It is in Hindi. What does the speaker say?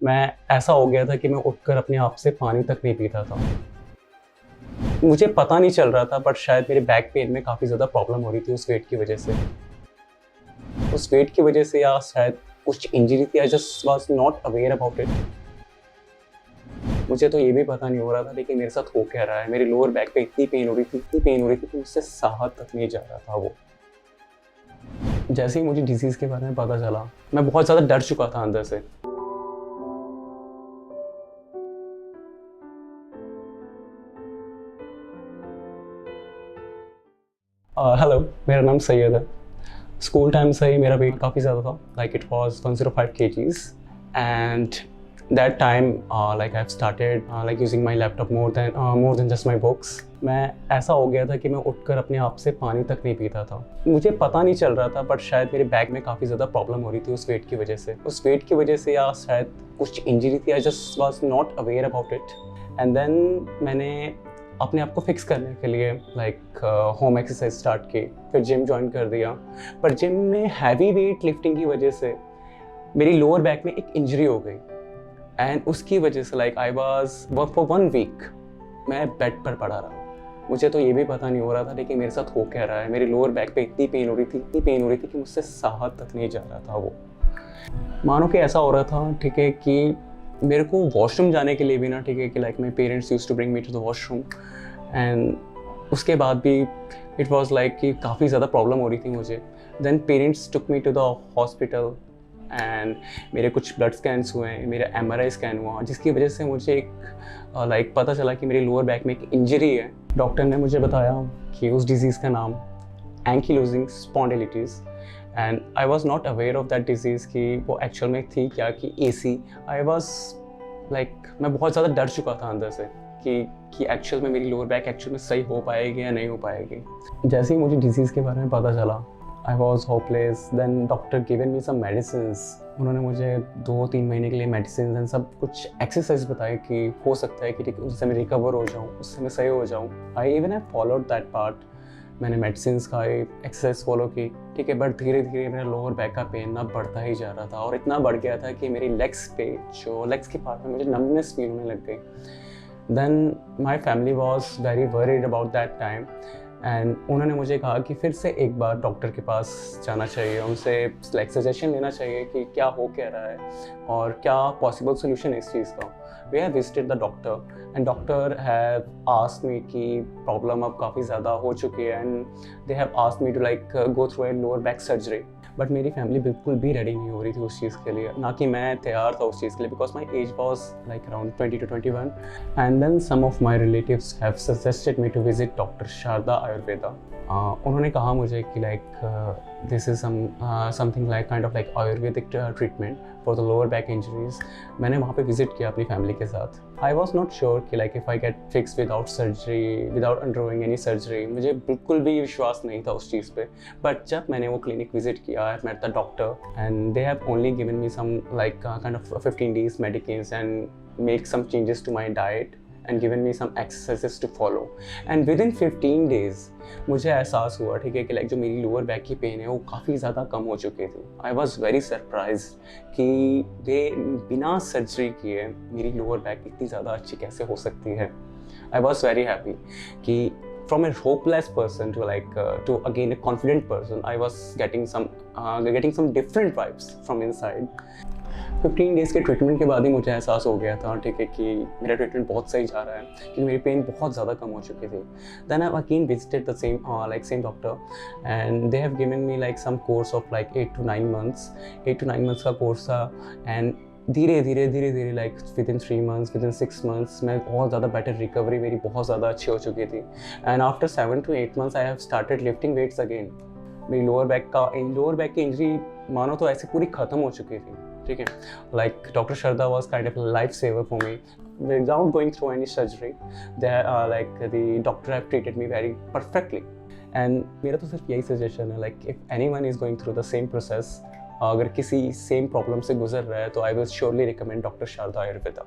मैं ऐसा हो गया था कि मैं उठकर अपने आप से पानी तक नहीं पीता था। मुझे पता नहीं चल रहा था बट शायद मेरे बैक पेन में काफ़ी ज़्यादा प्रॉब्लम हो रही थी उस वेट की वजह से। उस वेट की वजह से या शायद कुछ इंजरी थी, I just was not aware about it. मुझे तो ये भी पता नहीं हो रहा था लेकिन मेरे साथ हो क्या रहा है। मेरी लोअर बैक पे इतनी पेन हो रही थी, इतनी पेन हो रही थी कि मुझसे साह तक नहीं जा रहा था वो। जैसे ही मुझे डिज़ीज़ के बारे में पता चला, मैं बहुत ज़्यादा डर चुका था अंदर से। हेलो, मेरा नाम सैयद है। स्कूल टाइम से ही मेरा वेट काफ़ी ज़्यादा था, like it was 105 kgs and that time like I have started like using my laptop more than just my books. मैं ऐसा हो गया था कि मैं उठकर अपने आप से पानी तक नहीं पीता था। मुझे पता नहीं चल रहा था बट शायद मेरे बैक में काफ़ी ज़्यादा प्रॉब्लम हो रही थी उस वेट की वजह से। उस वेट की वजह से या शायद कुछ इंजरी थी, I just was not aware about it. And then मैंने अपने आप को फिक्स करने के लिए लाइक होम एक्सरसाइज स्टार्ट की, फिर जिम ज्वाइन कर दिया। पर जिम में हैवी वेट लिफ्टिंग की वजह से मेरी लोअर बैक में एक इंजरी हो गई एंड उसकी वजह से like I was work for 1 week मैं बेड पर पड़ा रहा। मुझे तो ये भी पता नहीं हो रहा था लेकिन मेरे साथ हो क्या रहा है। मेरी लोअर बैक पे इतनी पेन हो रही थी, इतनी पेन हो रही थी कि मुझसे साह तक नहीं जा रहा था वो। मानो कि ऐसा हो रहा था, ठीक है, कि मेरे को वॉशरूम जाने के लिए भी ना, ठीक है, कि like my parents used to bring me to the washroom and उसके बाद भी इट वाज लाइक कि काफ़ी ज़्यादा प्रॉब्लम हो रही थी मुझे। Then parents took me to the hospital and मेरे कुछ ब्लड स्कैन्स हुए, मेरा MRI स्कैन हुआ, जिसकी वजह से मुझे एक लाइक पता चला कि मेरी लोअर बैक में एक इंजरी है। डॉक्टर ने मुझे बताया कि उस डिज़ीज़ का नाम ankylosing spondylitis and I was not aware of that disease कि वो एक्चुअल में थी क्या, कि AC। आई वॉज लाइक मैं बहुत ज़्यादा डर चुका था अंदर से कि एक्चुअल में मेरी लोअर बैक एक्चुअल में सही हो पाएगी या नहीं हो पाएगी। जैसे ही मुझे डिजीज़ के बारे में पता चला, I was hopeless. Then doctor given me some medicines. उन्होंने मुझे 2-3 महीने के लिए मेडिसिन एंड सब कुछ एक्सरसाइज बताई कि हो सकता है कि ठीक उससे मैं रिकवर हो जाऊँ, उससे मैं सही हो जाऊँ। I even I followed that part. मैंने मेडिसिन्स खाई, एक्सरसाइज फॉलो की, ठीक है, बट धीरे धीरे मेरा लोअर बैक का पेन ना बढ़ता ही जा रहा था और इतना बढ़ गया था कि मेरी लेग्स पे, जो लेग्स के पार्ट में, मुझे नमनेस फील होने लग गई। Then my family was very worried about that time and उन्होंने मुझे कहा कि फिर से एक बार डॉक्टर के पास जाना चाहिए, उनसे लाइक सजेशन लेना चाहिए कि क्या हो क्या रहा है और क्या पॉसिबल सोल्यूशन है इस चीज़ का। We have visited the doctor and doctor have asked me कि प्रॉब्लम अब काफ़ी ज़्यादा हो चुकी है and they have asked me to like go through a lower back surgery. But मेरी फैमिली बिल्कुल भी रेडी नहीं हो रही थी उस चीज़ के लिए, ना कि मैं तैयार था उस चीज़ के लिए, because my age was like around 20 to 21 and then some of my relatives have suggested me to visit doctor Sharda Ayurveda. उन्होंने कहा मुझे कि like this is something like kind of like ayurvedic treatment for the lower back injuries. मैंने वहाँ पे विजिट किया अपनी फैमिली के साथ। आई वॉज नॉट श्योर कि like if I get fix without surgery, without undergoing any surgery. मुझे बिल्कुल भी विश्वास नहीं था उस चीज़ पे। बट जब मैंने वो क्लिनिक विजिट किया, I met the doctor and they have only given me some like kind of 15 days medicines and make some changes to my diet and given me some exercises to follow and within 15 days मुझे एहसास हुआ, ठीक है, कि लाइक जो मेरी लोअर बैक की पेन है वो काफ़ी ज़्यादा कम हो चुकी थी। आई वॉज वेरी सरप्राइज कि वे बिना सर्जरी किए मेरी लोअर बैक इतनी ज़्यादा अच्छी कैसे हो सकती है। आई वॉज वेरी हैप्पी कि from a hopeless person to like to again a confident person, I was getting some different vibes from inside। 15 days के ट्रीटमेंट के बाद ही मुझे एहसास हो गया था, ठीक है, कि मेरा ट्रीटमेंट बहुत सही जा रहा है, क्योंकि मेरी पेन बहुत ज़्यादा कम हो चुकी थी। Then I again visited the same doctor and they have given me like some course of like 8 to 9 months। 8 to 9 months का कोर्स था एंड धीरे धीरे like within 3 months, within 6 months मैं बहुत ज़्यादा बेटर रिकवरी मेरी बहुत ज़्यादा अच्छी हो चुकी थी and after 7 to 8 months I have started lifting weights again. मेरी लोअर बैक की इंजरी मानो तो ऐसे पूरी ख़त्म हो चुकी थी, ठीक है। Like doctor Sharda was kind of life saver for me without going through any surgery. Like the doctor have treated me very perfectly and मेरा तो सिर्फ यही सजेशन है, like if anyone is going through the same process, अगर किसी सेम प्रॉब्लम से गुजर रहा है तो I will surely recommend doctor Sharda Ayurveda.